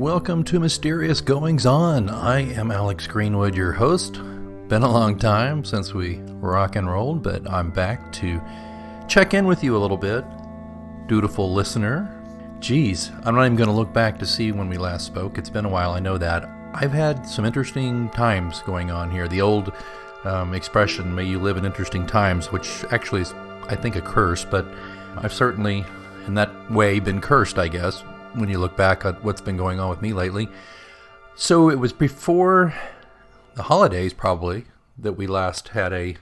welcome to Mysterious Goings On. I am Alex Greenwood, your host. Been a long time since we rock and rolled, but I'm back to check in with you a little bit. Dutiful listener. Geez, I'm not even going to look back to see when we last spoke. It's been a while, I know that. I've had some interesting times going on here. The old expression, may you live in interesting times, which actually is, I think, a curse, but I've certainly, in that way, been cursed, I guess, when you look back at what's been going on with me lately. So it was before the holidays, probably, that we last had a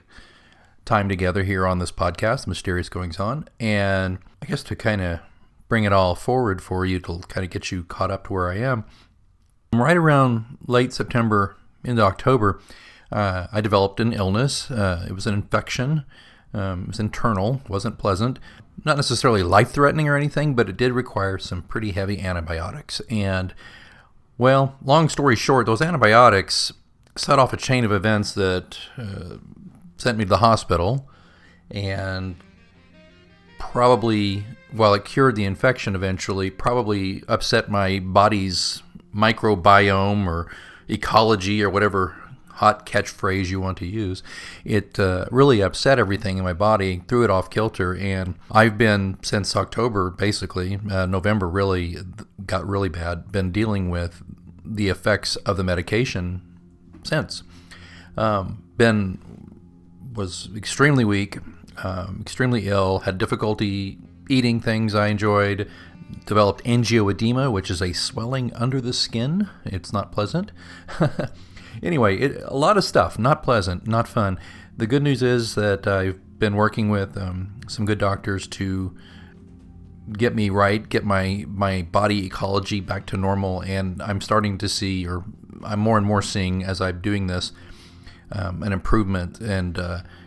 time together here on this podcast, Mysterious Goings On, and I guess to kind of bring it all forward for you, to kind of get you caught up to where I am, right around late September into October, I developed an illness. It was an infection. It was internal, wasn't pleasant. Not necessarily life-threatening or anything, but it did require some pretty heavy antibiotics. And, well, long story short, those antibiotics set off a chain of events that sent me to the hospital. And probably, while it cured the infection eventually, probably upset my body's microbiome or ecology or whatever hot catchphrase you want to use. It really upset everything in my body, threw it off kilter, and I've been, since October, basically, November really got really bad, been dealing with the effects of the medication since. Ben was extremely weak, extremely ill, had difficulty eating things I enjoyed, developed angioedema, which is a swelling under the skin. It's not pleasant. Anyway, a lot of stuff, not pleasant, not fun. The good news is that I've been working with some good doctors to get me right, get my body ecology back to normal, and I'm starting to see, or I'm more and more seeing as I'm doing this, an improvement and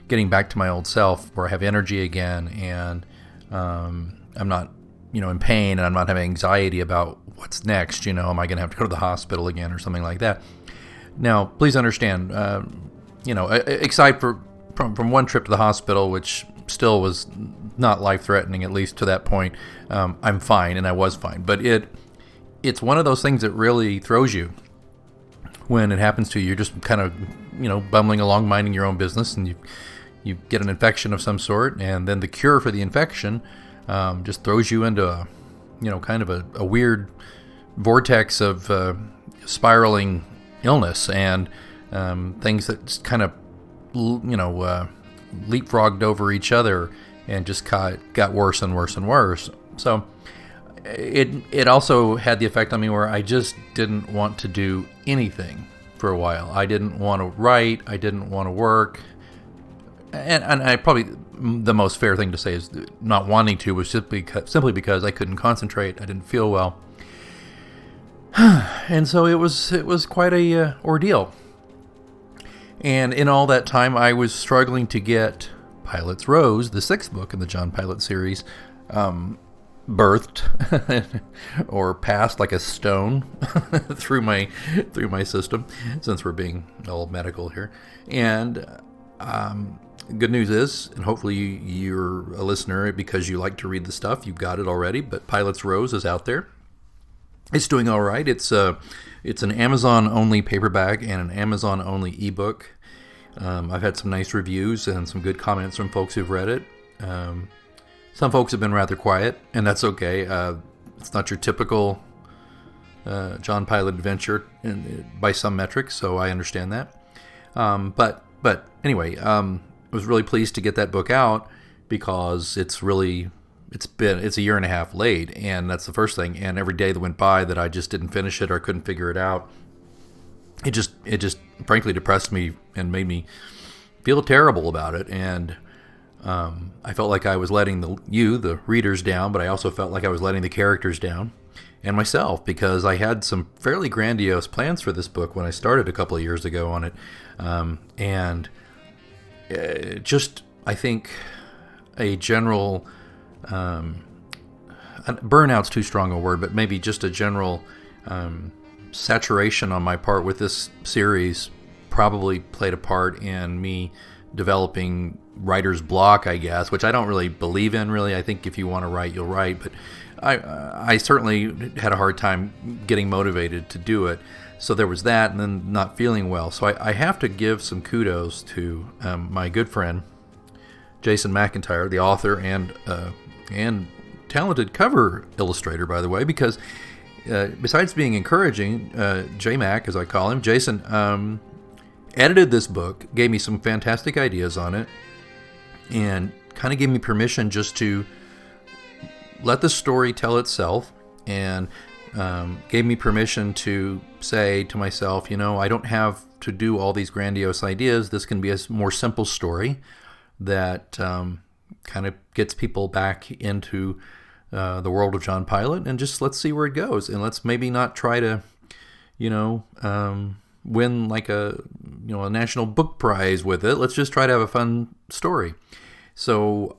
getting back to my old self where I have energy again, and I'm not, in pain, and I'm not having anxiety about what's next. Am I going to have to go to the hospital again or something like that? Now, please understand, aside from one trip to the hospital, which still was not life-threatening, at least to that point, I'm fine, and I was fine. But it's one of those things that really throws you when it happens to you. You're just kind of, bumbling along, minding your own business, and you get an infection of some sort, and then the cure for the infection just throws you into a, kind of a weird vortex of spiraling illness and things that just kind of, leapfrogged over each other and just got worse and worse and worse. So it also had the effect on me where I just didn't want to do anything for a while. I didn't want to write. I didn't want to work. And I probably, the most fair thing to say is not wanting to was simply because I couldn't concentrate. I didn't feel well. And so it was quite a ordeal. And in all that time, I was struggling to get Pilate's Rose, the 6th book in the John Pilate series, birthed or passed like a stone through my system, since we're being all medical here. And good news is, and hopefully you're a listener because you like to read the stuff, you've got it already, but Pilate's Rose is out there. It's doing all right. It's an Amazon-only paperback and an Amazon-only ebook. I've had some nice reviews and some good comments from folks who've read it. Some folks have been rather quiet, and that's okay. It's not your typical John Pilate adventure by some metrics, so I understand that. But anyway, I was really pleased to get that book out because it's a year and a half late, and that's the first thing. And every day that went by that I just didn't finish it or couldn't figure it out, it just frankly depressed me and made me feel terrible about it. And I felt like I was letting the readers down, but I also felt like I was letting the characters down and myself, because I had some fairly grandiose plans for this book when I started a couple of years ago on it. And just, I think, a general burnout's too strong a word, but maybe just a general saturation on my part with this series probably played a part in me developing writer's block, I guess, which I don't really believe in, really. I think if you want to write, you'll write, but I certainly had a hard time getting motivated to do it. So there was that, and then not feeling well. So I have to give some kudos to my good friend Jason McIntyre, the author and talented cover illustrator, by the way, because besides being encouraging, J-Mac, as I call him, Jason edited this book, gave me some fantastic ideas on it, and kind of gave me permission just to let the story tell itself, and gave me permission to say to myself, I don't have to do all these grandiose ideas. This can be a more simple story that kind of gets people back into the world of John Pilate, and just let's see where it goes, and let's maybe not try to, win like a national book prize with it. Let's just try to have a fun story. So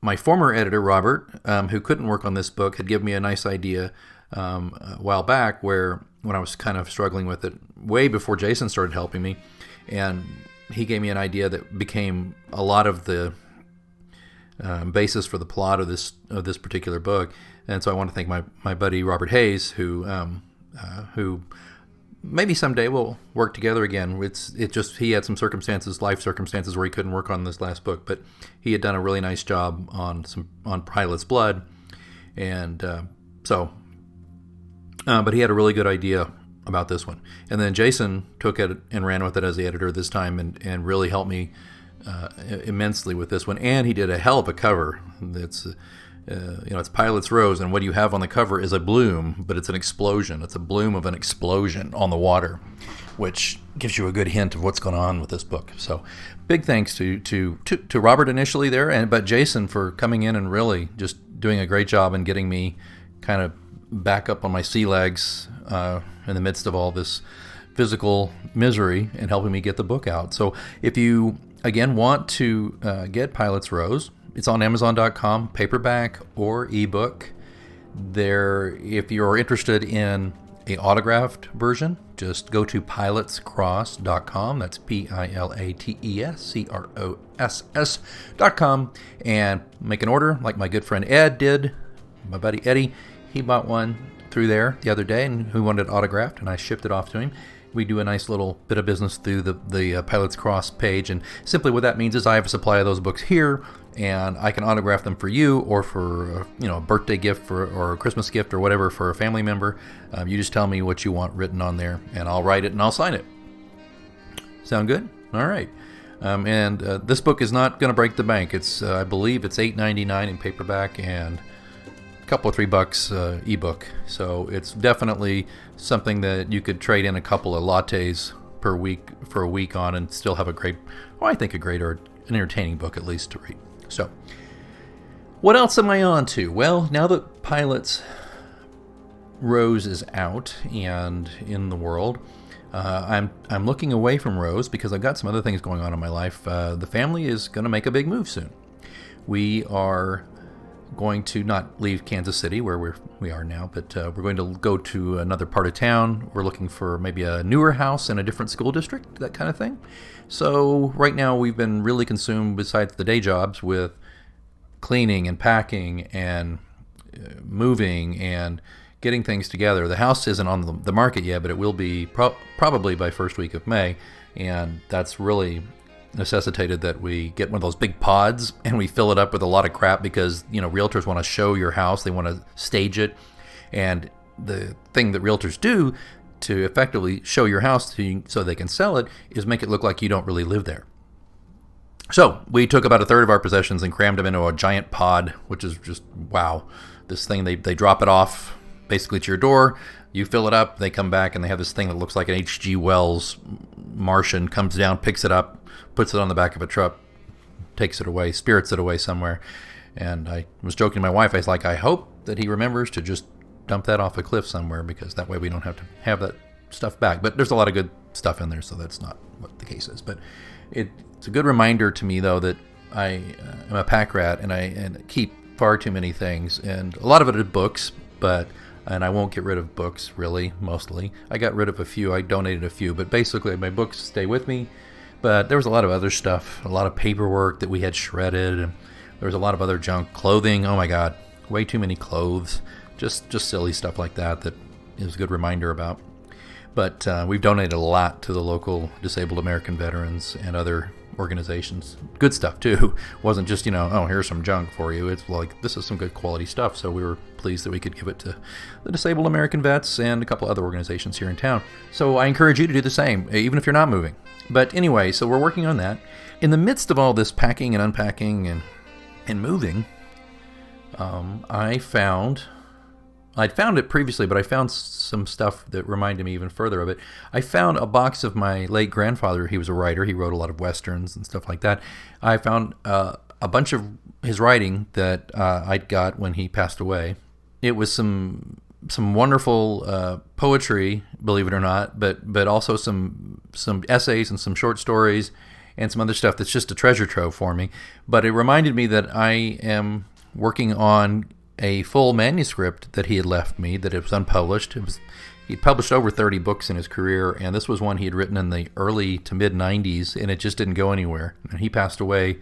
my former editor, Robert, who couldn't work on this book, had given me a nice idea a while back when I was kind of struggling with it way before Jason started helping me. And he gave me an idea that became a lot of the basis for the plot of this particular book. And so I want to thank my buddy Robert Hayes, who maybe someday we'll work together again. He had some life circumstances where he couldn't work on this last book, but he had done a really nice job on Pilate's Blood, and but he had a really good idea about this one. And then Jason took it and ran with it as the editor this time, and really helped me immensely with this one. And he did a hell of a cover. It's Pilate's Rose, and what you have on the cover is a bloom, but it's an explosion. It's a bloom of an explosion on the water, which gives you a good hint of what's going on with this book. So big thanks to Robert initially there, but Jason for coming in and really just doing a great job and getting me kind of back up on my sea legs in the midst of all this physical misery, and helping me get the book out. So if you, again, want to get Pilate's Rose, it's on Amazon.com, paperback or ebook. If you're interested in a autographed version, just go to pilatescross.com. That's pilatescross.com, and make an order like my good friend Ed did. My buddy Eddie, he bought one through there the other day, and who wanted it autographed, and I shipped it off to him. We do a nice little bit of business through the Pilate's Cross page, and simply what that means is I have a supply of those books here, and I can autograph them for you, or for a birthday gift or a Christmas gift or whatever for a family member. You just tell me what you want written on there, and I'll write it and I'll sign it. Sound good? All right. And this book is not going to break the bank. It's I believe it's $8.99 in paperback and a couple of $3 ebook. So it's definitely something that you could trade in a couple of lattes per week for a week on, and still have a great or an entertaining book at least to read. So, what else am I on to? Well, now that Pilate's Rose is out and in the world, I'm looking away from Rose because I've got some other things going on in my life. The family is going to make a big move soon. We are going to not leave Kansas City where we are now, but we're going to go to another part of town. We're looking for maybe a newer house in a different school district, that kind of thing. So right now we've been really consumed, besides the day jobs, with cleaning and packing and moving and getting things together. The house isn't on the market yet, but it will be probably by first week of May, and that's really necessitated that we get one of those big pods and we fill it up with a lot of crap, because realtors want to show your house, they want to stage it, and the thing that realtors do to effectively show your house so they can sell it is make it look like you don't really live there. So we took about a third of our possessions and crammed them into a giant pod, which is just wow. This thing, they drop it off basically to your door, you fill it up, they come back, and they have this thing that looks like an H.G. Wells Martian, comes down, picks it up, puts it on the back of a truck, takes it away, spirits it away somewhere. And I was joking to my wife, I was like, I hope that he remembers to just dump that off a cliff somewhere, because that way we don't have to have that stuff back. But there's a lot of good stuff in there, so that's not what the case is. But it's a good reminder to me, though, that I am a pack rat, and I keep far too many things, and a lot of it are books, and I won't get rid of books, really, mostly. I got rid of a few, I donated a few, but basically my books stay with me. But there was a lot of other stuff, a lot of paperwork that we had shredded, and there was a lot of other junk. Clothing, oh my God, way too many clothes, just silly stuff like that is a good reminder about. But we've donated a lot to the local disabled American veterans and other organizations. Good stuff too. Wasn't just, oh, here's some junk for you. It's like, this is some good quality stuff. So we were pleased that we could give it to the disabled American vets and a couple other organizations here in town. So I encourage you to do the same, even if you're not moving. But anyway, so we're working on that. In the midst of all this packing and unpacking and moving, I'd found it previously, but I found some stuff that reminded me even further of it. I found a box of my late grandfather. He was a writer. He wrote a lot of westerns and stuff like that. I found a bunch of his writing that I'd got when he passed away. It was some wonderful poetry, believe it or not, but also some essays and some short stories and some other stuff that's just a treasure trove for me. But it reminded me that I am working on a full manuscript that he had left me, that it was unpublished. He'd published over 30 books in his career, and this was one he had written in the early to mid-90s, and it just didn't go anywhere. And he passed away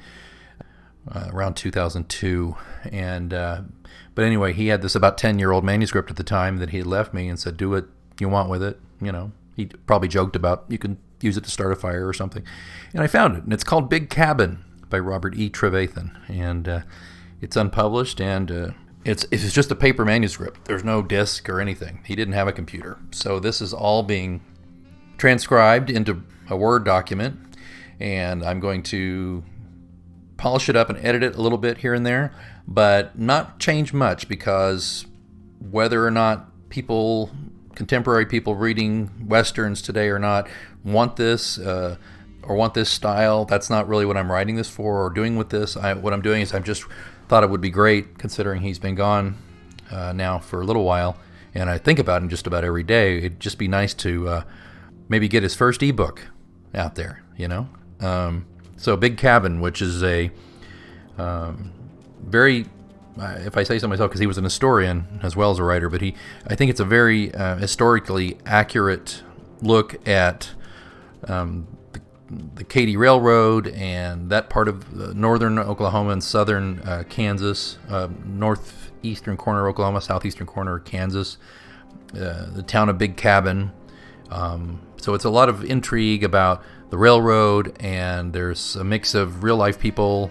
around 2002. But anyway, he had this about 10-year-old manuscript at the time that he had left me and said, do what you want with it. He probably joked about, you can use it to start a fire or something. And I found it, and it's called Big Cabin by Robert E. Trevathan. And it's unpublished, and it's just a paper manuscript. There's no disc or anything. He didn't have a computer. So this is all being transcribed into a Word document, and I'm going to polish it up and edit it a little bit here and there, but not change much, because whether or not contemporary people reading Westerns today or not want this or want this style, that's not really what I'm writing this for or doing with this. What I'm doing is I've just thought it would be great, considering he's been gone now for a little while, and I think about him just about every day. It'd just be nice to maybe get his first ebook out there, So Big Cabin, which is a very, if I say so myself, because he was an historian as well as a writer, but I think it's a very historically accurate look at the Katy Railroad and that part of northern Oklahoma and southern Kansas, northeastern corner of Oklahoma, southeastern corner of Kansas, the town of Big Cabin. So it's a lot of intrigue about the railroad, and there's a mix of real life people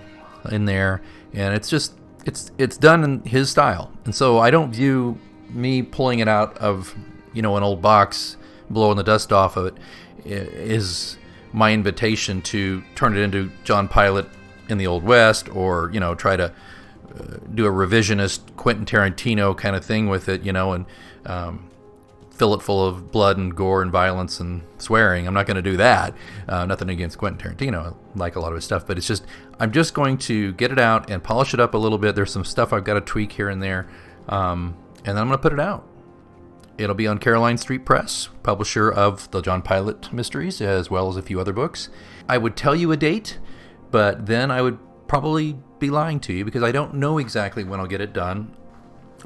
in there, and it's done in his style. And so I don't view me pulling it out of an old box, blowing the dust off of it, is my invitation to turn it into John Pilate in the Old West, or try to do a revisionist Quentin Tarantino kind of thing with it, and fill it full of blood and gore and violence and swearing. I'm not going to do that. Nothing against Quentin Tarantino. I like a lot of his stuff, but I'm just going to get it out and polish it up a little bit. There's some stuff I've got to tweak here and there, and then I'm going to put it out. It'll be on Caroline Street Press, publisher of the John Pilate mysteries, as well as a few other books. I would tell you a date, but then I would probably be lying to you, because I don't know exactly when I'll get it done,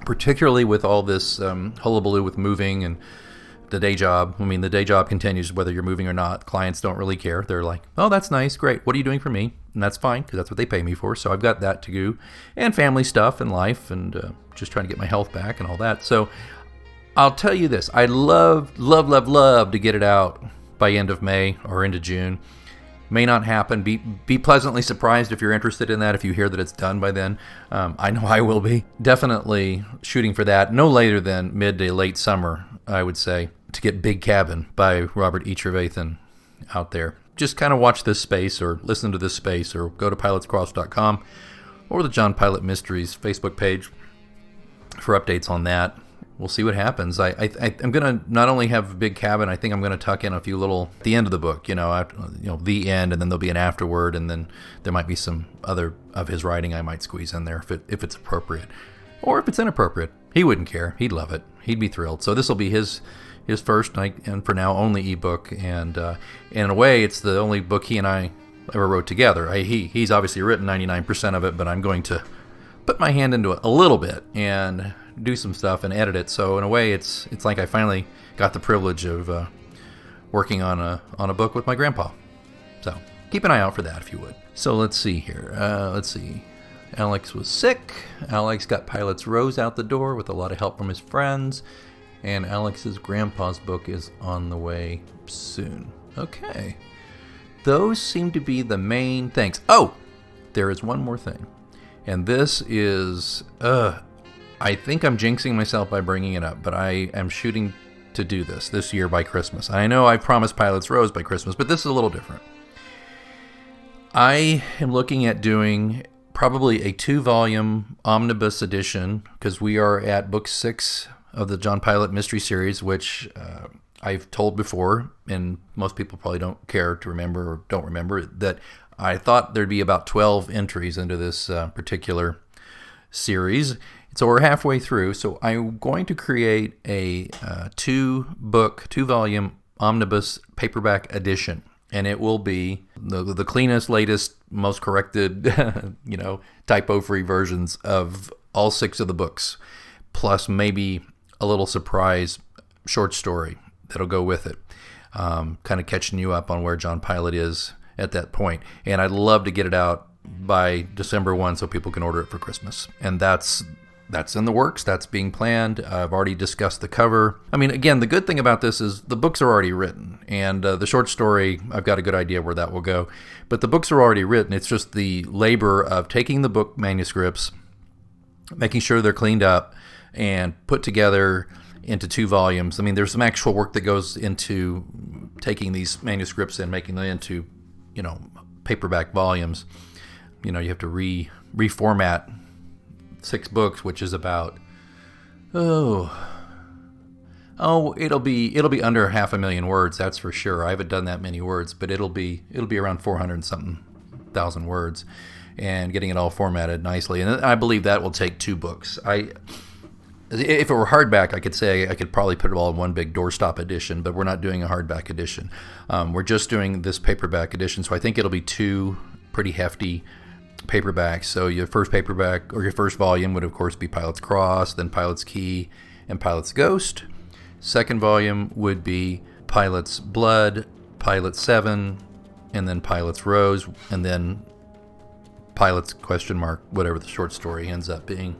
particularly with all this hullabaloo with moving and the day job. I mean, the day job continues whether you're moving or not. Clients don't really care. They're like, oh, that's nice, great. What are you doing for me? And that's fine, because that's what they pay me for. So I've got that to do, and family stuff and life, and just trying to get my health back and all that. So I'll tell you this, I'd love to get it out by end of May or into June. May not happen. Be pleasantly surprised if you're interested in that, if you hear that it's done by then. I know I will be. Definitely shooting for that no later than mid to late summer, I would say, to get Big Cabin by Robert E. Trevathan out there. Just kind of watch this space, or listen to this space, or go to pilatescross.com or the John Pilate Mysteries Facebook page for updates on that. We'll see what happens. I'm going to not only have Big Cabin, I think I'm going to tuck in a few little at the end of the book, the end, and then there'll be an afterword, and then there might be some other of his writing I might squeeze in there if it's appropriate. Or if it's inappropriate. He wouldn't care. He'd love it. He'd be thrilled. So this will be his first, and for now, only ebook, and in a way, it's the only book he and I ever wrote together. He's obviously written 99% of it, but I'm going to put my hand into it a little bit and do some stuff and edit it. So in a way, it's like I finally got the privilege of working on a book with my grandpa. So keep an eye out for that if you would. So let's see here. Alex was sick. Alex got Pilate's Rose out the door with a lot of help from his friends. And Alex's grandpa's book is on the way soon. Okay. Those seem to be the main things. Oh, there is one more thing. And this is, I think I'm jinxing myself by bringing it up, but I am shooting to do this year by Christmas. I know I promised Pilate's Rose by Christmas, but this is a little different. I am looking at doing probably a 2-volume omnibus edition, because we are at book 6 of the John Pilate mystery series, which I've told before, and most people probably don't care to remember or don't remember, that I thought there'd be about 12 entries into this particular series. So we're halfway through, so I'm going to create a 2-volume omnibus paperback edition. And it will be the cleanest, latest, most corrected, typo-free versions of all 6 of the books, plus maybe a little surprise short story that'll go with it, kind of catching you up on where John Pilate is at that point. And I'd love to get it out by December 1 so people can order it for Christmas. And that's in the works. That's being planned. I've already discussed the cover. I mean, again, the good thing about this is the books are already written. And the short story, I've got a good idea where that will go. But the books are already written. It's just the labor of taking the book manuscripts, making sure they're cleaned up, and put together into 2 volumes. I mean, there's some actual work that goes into taking these manuscripts and making them into, paperback volumes. You have to reformat 6 books, which is about it'll be under 500,000 words, that's for sure. I haven't done that many words, but it'll be around 400 and something thousand words, and getting it all formatted nicely. And I believe that will take 2 books. If it were hardback, I could say I could probably put it all in one big doorstop edition, but we're not doing a hardback edition. We're just doing this paperback edition, so I think it'll be 2 pretty hefty paperbacks. So your first paperback, or your first volume, would of course be Pilate's Cross, then Pilate's Key, and Pilate's Ghost. Second volume would be Pilate's Blood, Pilate 7, and then Pilate's Rose, and then Pilate's ? Whatever the short story ends up being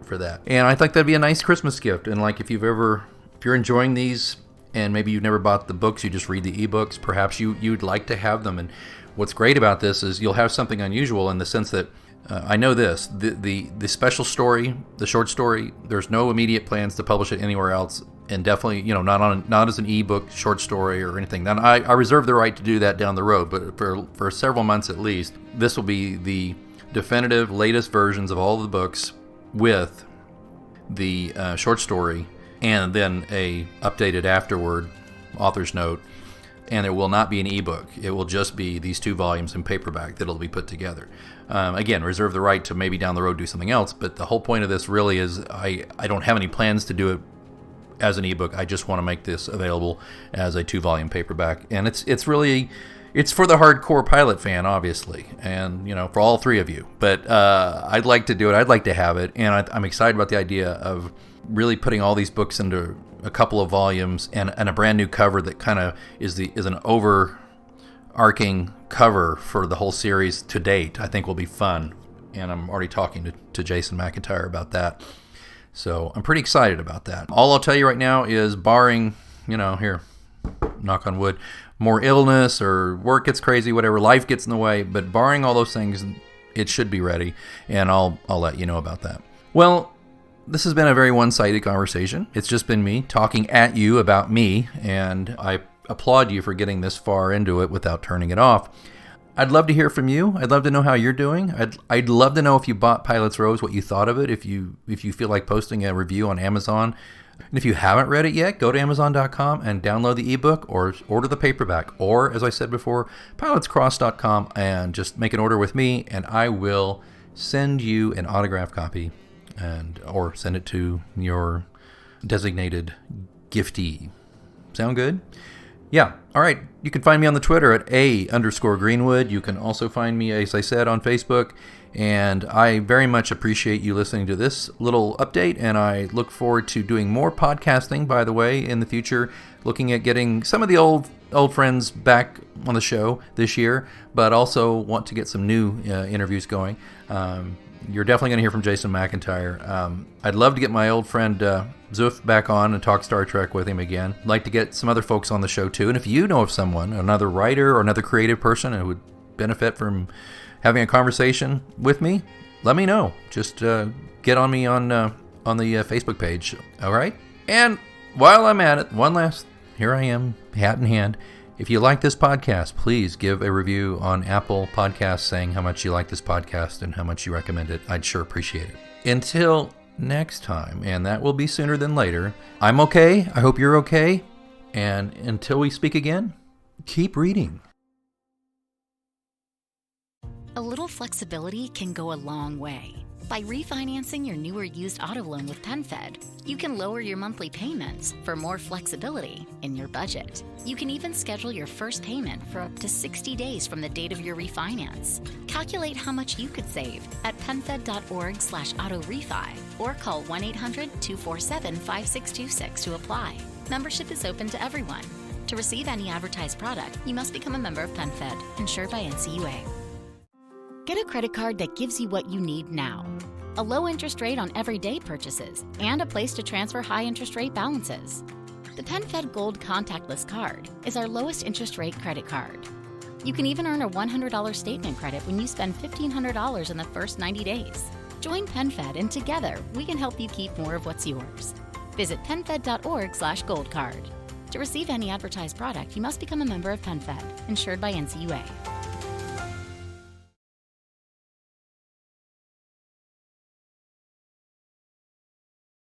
for that. And I think that'd be a nice Christmas gift. And like if you're enjoying these, and maybe you've never bought the books, you just read the ebooks, perhaps you'd like to have them. And what's great about this is you'll have something unusual in the sense that I know this, the special story, the short story, there's no immediate plans to publish it anywhere else, and definitely, not as an ebook short story or anything. Then I reserve the right to do that down the road, but for several months at least, this will be the definitive latest versions of all the books with the short story, and then a updated afterward author's note. And it will not be an ebook. It will just be these 2 volumes in paperback that'll be put together. Again, reserve the right to maybe down the road do something else, but the whole point of this really is I don't have any plans to do it as an ebook. I just want to make this available as a 2-volume paperback. And it's for the hardcore Pilate fan, obviously, and for all 3 of you. But I'd like to do it. I'd like to have it, and I'm excited about the idea of really putting all these books into a couple of volumes and a brand new cover that kind of is an overarching cover for the whole series to date. I think will be fun, and I'm already talking to Jason McIntyre about that. So I'm pretty excited about that. All I'll tell you right now is, barring, here, knock on wood, more illness or work gets crazy, whatever, life gets in the way, but barring all those things, it should be ready, and I'll let you know about that. Well, this has been a very one-sided conversation. It's just been me talking at you about me, and I applaud you for getting this far into it without turning it off. I'd love to hear from you. I'd love to know how you're doing. I'd love to know if you bought Pilate's Rose, what you thought of it, if you feel like posting a review on Amazon. And if you haven't read it yet, go to Amazon.com and download the ebook or order the paperback. Or, as I said before, pilatescross.com and just make an order with me, and I will send you an autographed copy or send it to your designated giftee. Sound good? Yeah. All right. You can find me on the Twitter at @A_Greenwood. You can also find me, as I said, on Facebook. And I very much appreciate you listening to this little update. And I look forward to doing more podcasting, by the way, in the future, looking at getting some of the old friends back on the show this year, but also want to get some new interviews going. you're definitely going to hear from Jason McIntyre. I'd love to get my old friend Zuf back on and talk Star Trek with him again. I'd like to get some other folks on the show too. And if you know of someone, another writer or another creative person who would benefit from having a conversation with me, let me know. Just get on me on the Facebook page. All right? And while I'm at it, here I am, hat in hand. If you like this podcast, please give a review on Apple Podcasts saying how much you like this podcast and how much you recommend it. I'd sure appreciate it. Until next time, and that will be sooner than later, I'm okay. I hope you're okay. And until we speak again, keep reading. A little flexibility can go a long way. By refinancing your new or used auto loan with PenFed, you can lower your monthly payments for more flexibility in your budget. You can even schedule your first payment for up to 60 days from the date of your refinance. Calculate how much you could save at penfed.org/auto-refi or call 1-800-247-5626 to apply. Membership is open to everyone. To receive any advertised product, you must become a member of PenFed, insured by NCUA. Get a credit card that gives you what you need now. A low interest rate on everyday purchases and a place to transfer high interest rate balances. The PenFed Gold Contactless Card is our lowest interest rate credit card. You can even earn a $100 statement credit when you spend $1,500 in the first 90 days. Join PenFed and together we can help you keep more of what's yours. Visit penfed.org/goldcard. To receive any advertised product, you must become a member of PenFed, insured by NCUA.